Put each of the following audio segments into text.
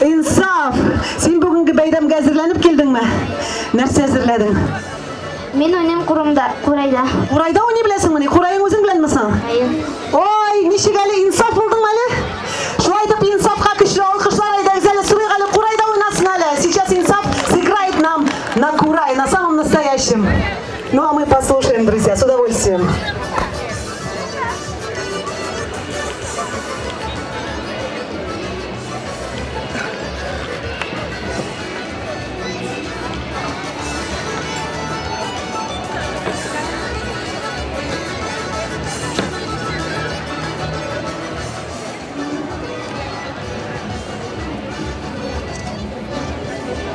Insaf. Sen bugünkü bayramga hazırlanıp keldingmi? Narsa hazırlading? Men oynayman Qurayda. Qurayda oynay bilasingmi? Quraying o'zing bilanmisan? Hayır. Oy, nishigali insof bo'lding mali? Shu aytib insofga kuchli olqishlar aydangizlar, Suriyali Qurayda o'ynasin hali. Сейчас инсаф сыграет нам на Курай, на самом настоящем. Ну а мы послушаем, друзья, с удовольствием.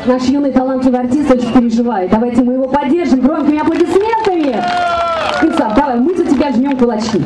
Наш юный талантливый артист очень переживает. Давайте мы его поддержим громкими аплодисментами. Инсаф, давай, мы за тебя жмем кулачки.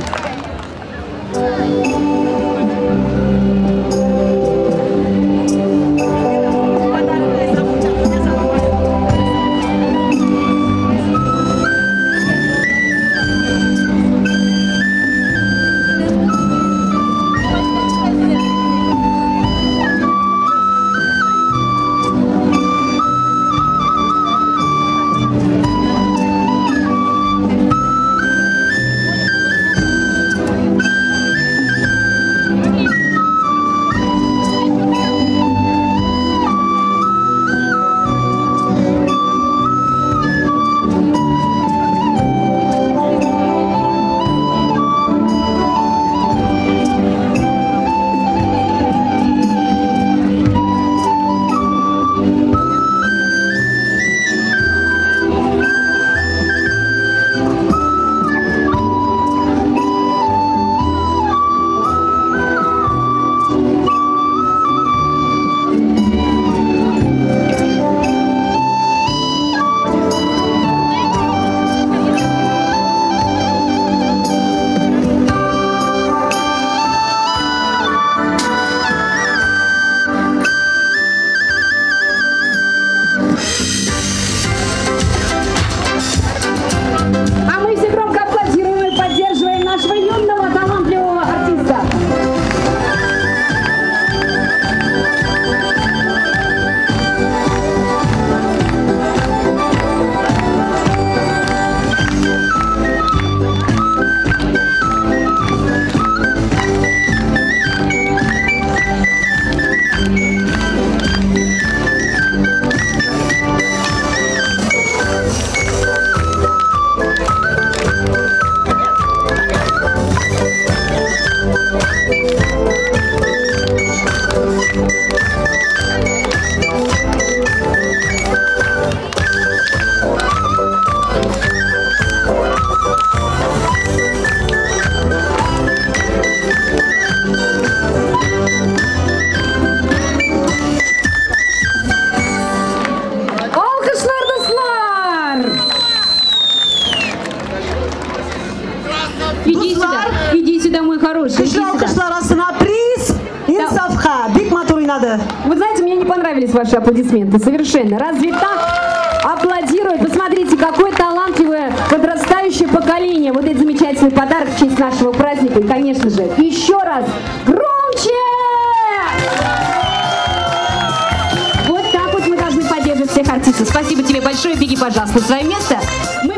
Иди сюда, мой хороший. Вы знаете, мне не понравились ваши аплодисменты, совершенно. Разве так аплодируют? Посмотрите, какое талантливое подрастающее поколение. Вот этот замечательный подарок в честь нашего праздника. И, конечно же, еще раз громче! Вот так вот мы должны поддерживать всех артистов. Спасибо тебе большое. Беги, пожалуйста, на свое место. Мы